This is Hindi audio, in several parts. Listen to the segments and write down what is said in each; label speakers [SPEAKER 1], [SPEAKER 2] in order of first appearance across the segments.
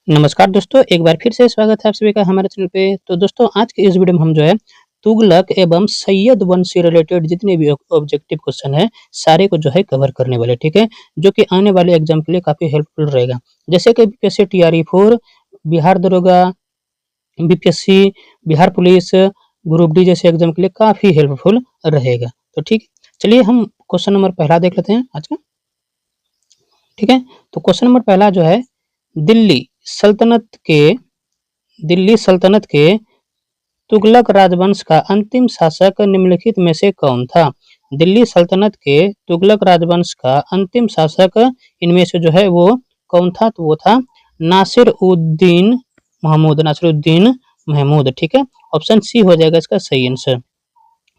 [SPEAKER 1] नमस्कार दोस्तों, एक बार फिर से स्वागत है आप सभी का हमारे चैनल पे। तो दोस्तों आज के इस वीडियो में हम जो है तुगलक एवं सैयद वंश से रिलेटेड जितने भी ऑब्जेक्टिव क्वेश्चन है सारे को जो है कवर करने वाले, ठीक है, जो कि आने वाले एग्जाम के लिए काफी हेल्पफुल रहेगा। जैसे कि बीपीएससी TRE 4, बिहार दरोगा, BPSC, Bihar police, group D जैसे एग्जाम के लिए काफी हेल्पफुल रहेगा। तो ठीक है, चलिए हम क्वेश्चन नंबर पहला देख लेते हैं आज का। ठीक है, तो क्वेश्चन नंबर पहला जो है दिल्ली सल्तनत के दिल्ली सल्तनत के तुगलक राजवंश का अंतिम शासक निम्नलिखित में से कौन था? दिल्ली सल्तनत के तुगलक राजवंश का अंतिम शासक इनमें से जो है वो कौन था? तो वो था नासिर-उद-दीन महमूद। ठीक है, ऑप्शन सी हो जाएगा इसका सही आंसर।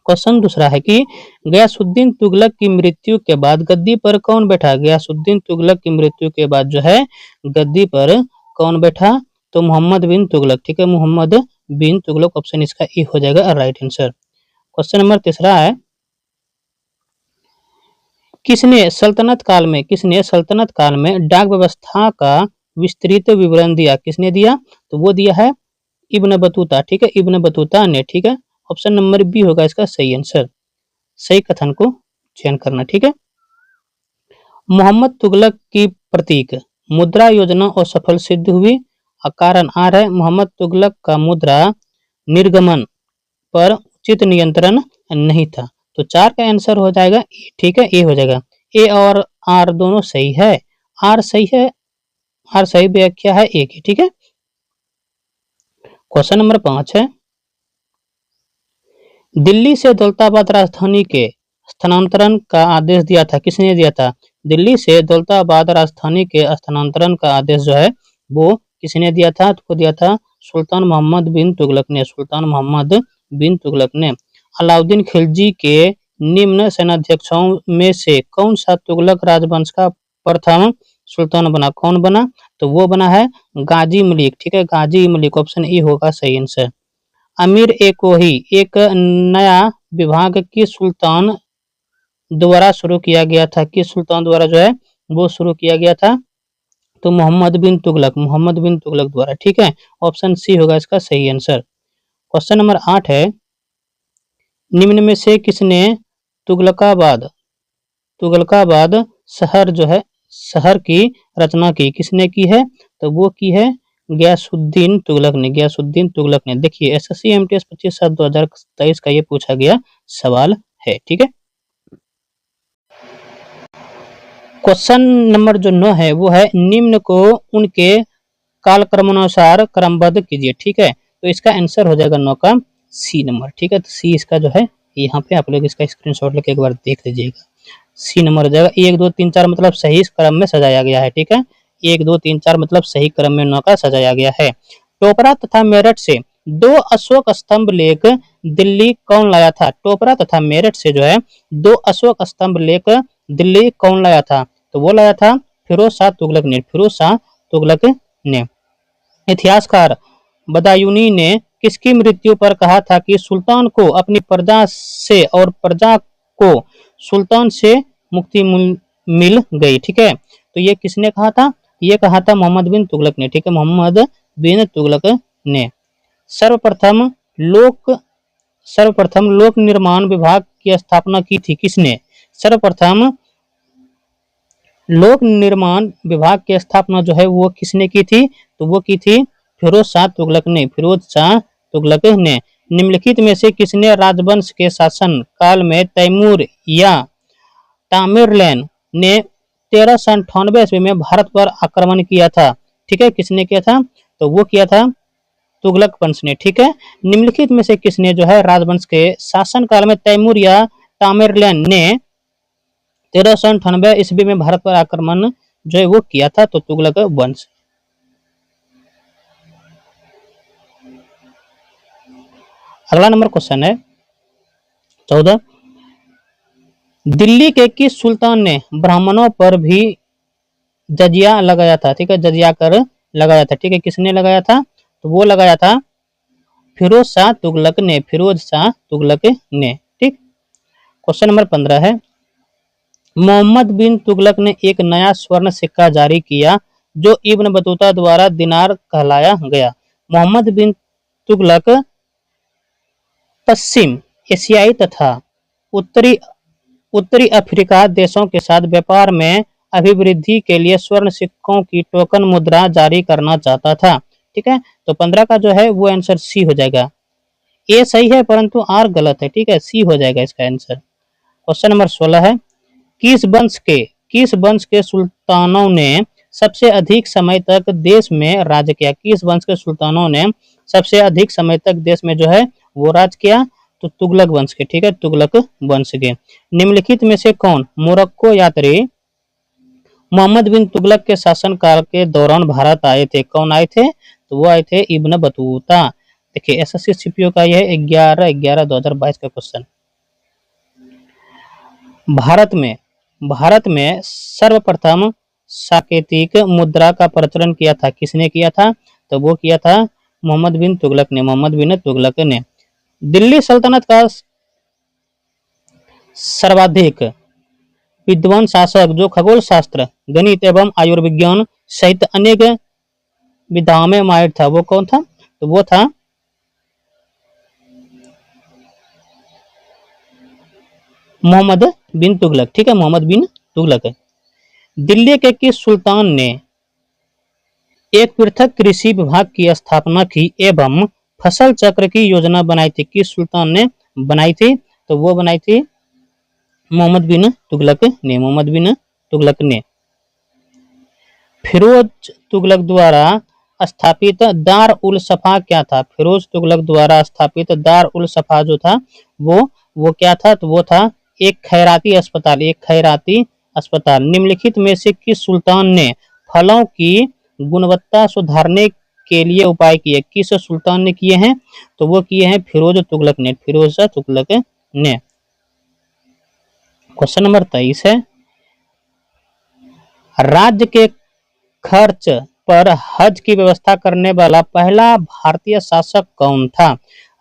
[SPEAKER 1] क्वेश्चन दूसरा है कि गयासुद्दीन तुगलक की मृत्यु के बाद गद्दी पर कौन बैठा? गयासुद्दीन तुगलक की मृत्यु के बाद जो है गद्दी पर कौन बैठा? तो मोहम्मद बिन तुगलक। ठीक है, मोहम्मद बिन तुगलक, ऑप्शन इसका ई हो जाएगा राइट आंसर। क्वेश्चन नंबर तीसरा है किसने सल्तनत काल में डाक व्यवस्था का विस्तृत विवरण दिया? किसने दिया? तो वो दिया है इब्न बतूता। ठीक है, इब्न बतूता ने। ठीक है, ऑप्शन नंबर बी होगा इसका सही आंसर। सही कथन को चयन करना। ठीक है, मोहम्मद तुगलक की प्रतीक मुद्रा योजना असफल सिद्ध हुई। कारण आर है मोहम्मद तुगलक का मुद्रा निर्गमन पर उचित नियंत्रण नहीं था। तो 4 का आंसर हो जाएगा ए। ठीक है, ए हो जाएगा। ए और आर दोनों सही है। आर सही है, आर सही व्याख्या है ए की। ठीक है, क्वेश्चन नंबर 5 है दिल्ली से दौलताबाद राजधानी के स्थानांतरण का आदेश दिया था? किसने दिया था? दिल्ली से दौलताबाद राजधानी के स्थानांतरण का आदेश जो है वो किसने दिया था? तो दिया था सुल्तान मोहम्मद बिन तुगलक ने। सुल्तान मोहम्मद बिन तुगलक ने। अलाउद्दीन खिलजी के निम्न सेनाध्यक्षों में से कौन सा तुगलक राजवंश का प्रथम सुल्तान बना? कौन बना? तो वो बना है गाजी मलिक। ठीक है, गाजी मलिक, ऑप्शन ई होगा सही आंसर। अमीर ए कोही एक नया विभाग किस सुल्तान द्वारा शुरू किया गया था? किस सुल्तान द्वारा जो है वो शुरू किया गया था? तो मोहम्मद बिन तुगलक द्वारा। ठीक है, ऑप्शन सी होगा इसका सही आंसर। क्वेश्चन नंबर 8 है निम्न में से किसने तुगलकाबाद शहर की रचना की? किसने की है? तो वो की है गयासुद्दीन तुगलक ने। देखिए SSC MTS 25/7/2023 का ये पूछा गया सवाल है। ठीक है, क्वेश्चन नंबर जो 9 है वो है निम्न को उनके कालक्रमानुसार क्रमबद्ध कीजिए। ठीक है, तो इसका आंसर हो जाएगा 9 का सी नंबर। ठीक है, तो सी इसका जो है यहाँ पे आप लोग इसका स्क्रीनशॉट लेके एक बार देख लीजिएगा। सी नंबर हो जाएगा। 1 2 3 4 मतलब सही क्रम में सजाया गया है। ठीक है, 1 2 3 4 मतलब सही क्रम में 9 का सजाया गया है। टोपरा तथा मेरठ से 2 अशोक स्तंभ लेख दिल्ली कौन लाया था? टोपरा तथा मेरठ से जो है 2 अशोक स्तंभ लेख दिल्ली कौन लाया था? तो वो लाया था फिरोज शाह तुगलक ने। इतिहासकार बदायूनी ने किसकी मृत्यु पर कहा था कि सुल्तान को अपनी प्रजा से और प्रजा को सुल्तान से मुक्ति मिल गई? ठीक है, तो ये किसने कहा था? ये कहा था मोहम्मद बिन तुगलक ने। ठीक है, मोहम्मद बिन तुगलक ने। सर्वप्रथम लोक निर्माण विभाग की स्थापना की थी किसने? सर्वप्रथम लोक निर्माण विभाग की स्थापना जो है वो किसने की थी? तो वो की थी फिरोज शाह तुगलक ने। निम्नलिखित में से किसने राजवंश के शासन काल में तैमूर या तामिरलैन ने 1398 ईस्वी में भारत पर आक्रमण किया था? ठीक है, किसने किया था? तो वो किया था तुगलक वंश ने। ठीक है, निम्नलिखित में से किसने जो है राजवंश के शासन काल में तैमूर या तामिरलैन ने 1398 ईस्वी में भारत पर आक्रमण जो है वो किया था? तो तुगलक वंश। अगला नंबर क्वेश्चन है 14 दिल्ली के किस सुल्तान ने ब्राह्मणों पर भी जजिया लगाया था? ठीक है, जजिया कर लगाया था। ठीक है, किसने लगाया था? तो वो लगाया था फिरोज शाह तुगलक ने। ठीक, क्वेश्चन नंबर 15 है मोहम्मद बिन तुगलक ने एक नया स्वर्ण सिक्का जारी किया जो इब्न बतूता द्वारा दिनार कहलाया गया। मोहम्मद बिन तुगलक पश्चिम एशियाई तथा उत्तरी उत्तरी अफ्रीका देशों के साथ व्यापार में अभिवृद्धि के लिए स्वर्ण सिक्कों की टोकन मुद्रा जारी करना चाहता था। ठीक है, तो 15 का जो है वो आंसर सी हो जाएगा। ए सही है परंतु आर गलत है। ठीक है, सी हो जाएगा इसका आंसर। क्वेश्चन नंबर 16 है, किस वंश के सुल्तानों ने सबसे अधिक समय तक देश में राज किया? किस वंश के सुल्तानों ने सबसे अधिक समय तक देश में जो है वो राज किया? तो तुगलक वंश के। ठीक है, तुगलक वंश के। निम्नलिखित में से कौन मोरक्को यात्री मोहम्मद बिन तुगलक के शासनकाल के दौरान भारत आए थे? कौन आए थे? तो वो आए थे इब्न बतूता। देखिए एसएससी सीपीओ का यह 11/11/2022 का क्वेश्चन। भारत में सर्वप्रथम साकेतिक मुद्रा का प्रचलन किया था? किसने किया था? तो वो किया था मोहम्मद बिन तुगलक ने। दिल्ली सल्तनत का सर्वाधिक विद्वान शासक जो खगोल शास्त्र, गणित एवं आयुर्विज्ञान सहित अनेक विधाओं में माहिर था, वो कौन था? तो वो था मोहम्मद बिन तुगलक। ठीक है, मोहम्मद बिन तुगलक। दिल्ली के किस सुल्तान ने एक पृथक कृषि विभाग की स्थापना की एवं फसल चक्र की योजना बनाई थी? किस सुल्तान ने बनाई थी? तो वो बनाई थी मोहम्मद बिन तुगलक ने। फिरोज तुगलक द्वारा स्थापित दार उल सफा क्या था? फिरोज तुगलक द्वारा स्थापित दार उल सफा जो था वो क्या था? तो वो था एक खैराती अस्पताल। निम्नलिखित में से किस सुल्तान ने फलों की गुणवत्ता सुधारने के लिए उपाय किए? किस सुल्तान ने किए हैं? तो वो किए हैं फिरोज तुगलक ने। क्वेश्चन नंबर 23 है, राज्य के खर्च पर हज की व्यवस्था करने वाला पहला भारतीय शासक कौन था?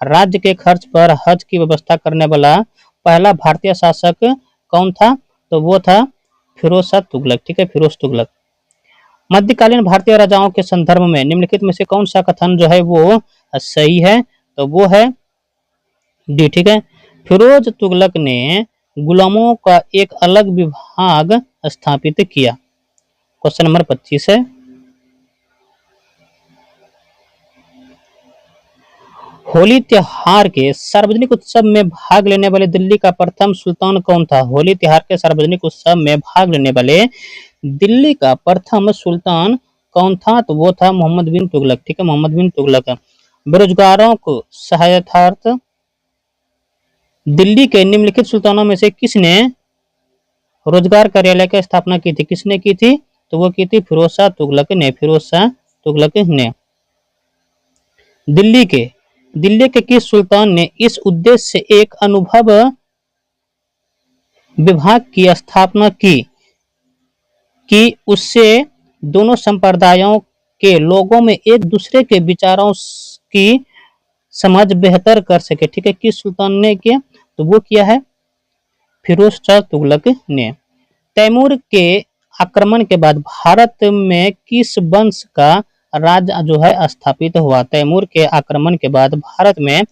[SPEAKER 1] राज्य के खर्च पर हज की व्यवस्था करने वाला पहला भारतीय शासक कौन था? तो वो था फिरोज शाह तुगलक। ठीक है, फिरोज तुगलक। मध्यकालीन भारतीय राजाओं के संदर्भ में निम्नलिखित में से कौन सा कथन जो है वो सही है? तो वो है डी। ठीक है, फिरोज तुगलक ने गुलामों का एक अलग विभाग स्थापित किया। क्वेश्चन नंबर 25 है, होली त्योहार के सार्वजनिक उत्सव में भाग लेने वाले दिल्ली का प्रथम सुल्तान कौन था? होली त्योहार के सार्वजनिक उत्सव में भाग लेने वाले दिल्ली का प्रथम सुल्तान कौन था? तो वो था मोहम्मद बिन तुगलक। ठीक है, मोहम्मद बिन तुगलक। बेरोजगारों को सहायतार्थ दिल्ली के निम्नलिखित सुल्तानों में से किसने रोजगार कार्यालय की स्थापना की थी? किसने की थी? तो वो की थी फिरोज शाह तुगलक ने। दिल्ली के किस सुल्तान ने इस उद्देश्य से एक अनुभव विभाग की स्थापना की कि उससे दोनों संप्रदायों के लोगों में एक दूसरे के विचारों की समझ बेहतर कर सके? ठीक है, किस सुल्तान ने किया? तो वो किया है फिरोज शाह तुगलक ने। तैमूर के आक्रमण के बाद भारत में किस वंश का राज जो है स्थापित हुआ? तैमूर के आक्रमण के बाद भारत में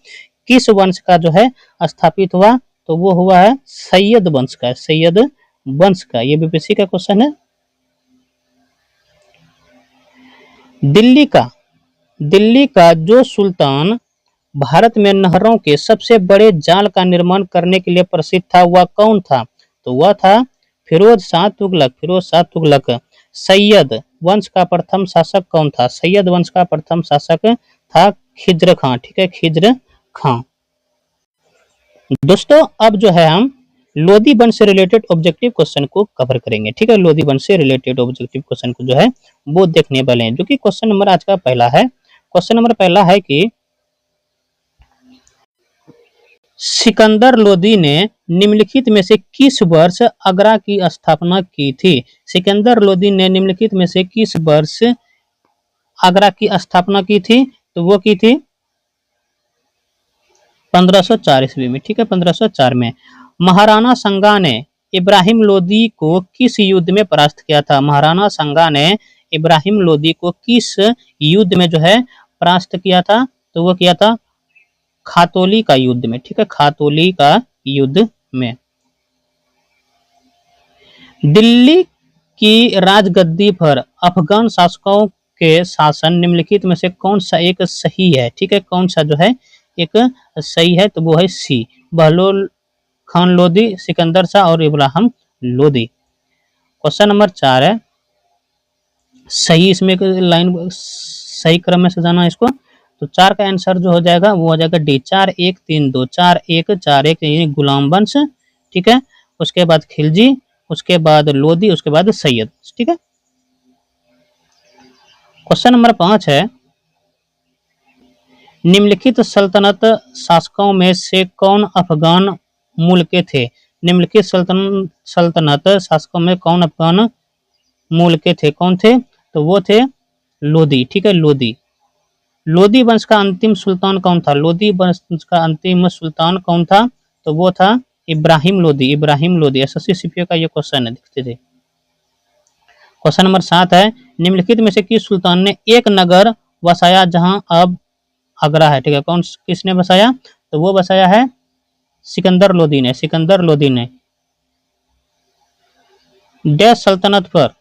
[SPEAKER 1] किस वंश का जो है स्थापित हुआ? तो वो हुआ है सैयद वंश का। ये बीपीएससी का क्वेश्चन है। दिल्ली का जो सुल्तान भारत में नहरों के सबसे बड़े जाल का निर्माण करने के लिए प्रसिद्ध था वह कौन था? तो वह था फिरोज शाह तुगलक। सैयद वंश का प्रथम शासक कौन था? सैयद वंश का प्रथम शासक था खिज्र खां। ठीक है, खिज्र खां। दोस्तों अब जो है हम लोधी वंश से रिलेटेड ऑब्जेक्टिव क्वेश्चन को कवर करेंगे। ठीक है, लोधी वंश से रिलेटेड ऑब्जेक्टिव क्वेश्चन को जो है वो देखने वाले हैं, जो कि क्वेश्चन नंबर आज का पहला है। क्वेश्चन नंबर पहला है कि सिकंदर लोदी ने निम्नलिखित में से किस वर्ष आगरा की स्थापना की थी? सिकंदर लोदी ने निम्नलिखित में से किस वर्ष आगरा की स्थापना की थी? तो वो की थी 1504 ईस्वी में। ठीक है, 1504 में। महाराणा संगा ने इब्राहिम लोदी को किस युद्ध में परास्त किया था? महाराणा संगा ने इब्राहिम लोदी को किस युद्ध में जो है परास्त किया था? तो वो किया था खातौली का युद्ध में, ठीक है, खातौली का युद्ध में। दिल्ली की राजगद्दी पर अफगान शासकों के शासन निम्नलिखित में से कौन सा एक सही है? ठीक है, कौन सा जो है एक सही है? तो वो है सी, बहलोल खान लोदी, सिकंदर शाह और इब्राहिम लोदी। क्वेश्चन नंबर 4 है, सही इसमें लाइन सही क्रम में सजाना इसको। तो 4 का आंसर जो हो जाएगा वो हो जाएगा डी, 4-1-3-2, 4-1-4-1 यानी गुलाम वंश, ठीक है। उसके बाद खिलजी, उसके बाद लोदी, उसके बाद सैयद, ठीक है। क्वेश्चन नंबर 5 है, निम्नलिखित सल्तनत शासकों में से कौन अफगान मूल के थे? निम्नलिखित सल्तनत शासकों में कौन अफगान मूल के थे? कौन थे? तो वो थे लोदी, ठीक है, लोदी। लोदी वंश का अंतिम सुल्तान कौन था? लोदी वंश का अंतिम सुल्तान कौन था? तो वो था इब्राहिम लोदी, इब्राहिम लोदी। एसएससी सीपीओ का ये क्वेश्चन है, देखते थे। क्वेश्चन नंबर 7 है, निम्नलिखित में से किस सुल्तान ने एक नगर बसाया जहां अब आगरा है? ठीक है, कौन किसने बसाया? तो वो बसाया है सिकंदर लोदी ने, सिकंदर लोदी ने। डैश सल्तनत पर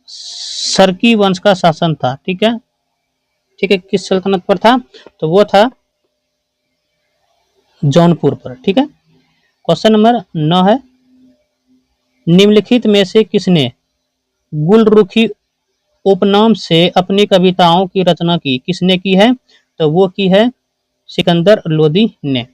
[SPEAKER 1] सरकी वंश का शासन था, ठीक है, ठीक है, किस सल्तनत पर था? तो वो था जौनपुर पर, ठीक है। क्वेश्चन नंबर 9 है, निम्नलिखित में से किसने गुलरुखी उपनाम से अपनी कविताओं की रचना की? किसने की है? तो वो की है सिकंदर लोदी ने।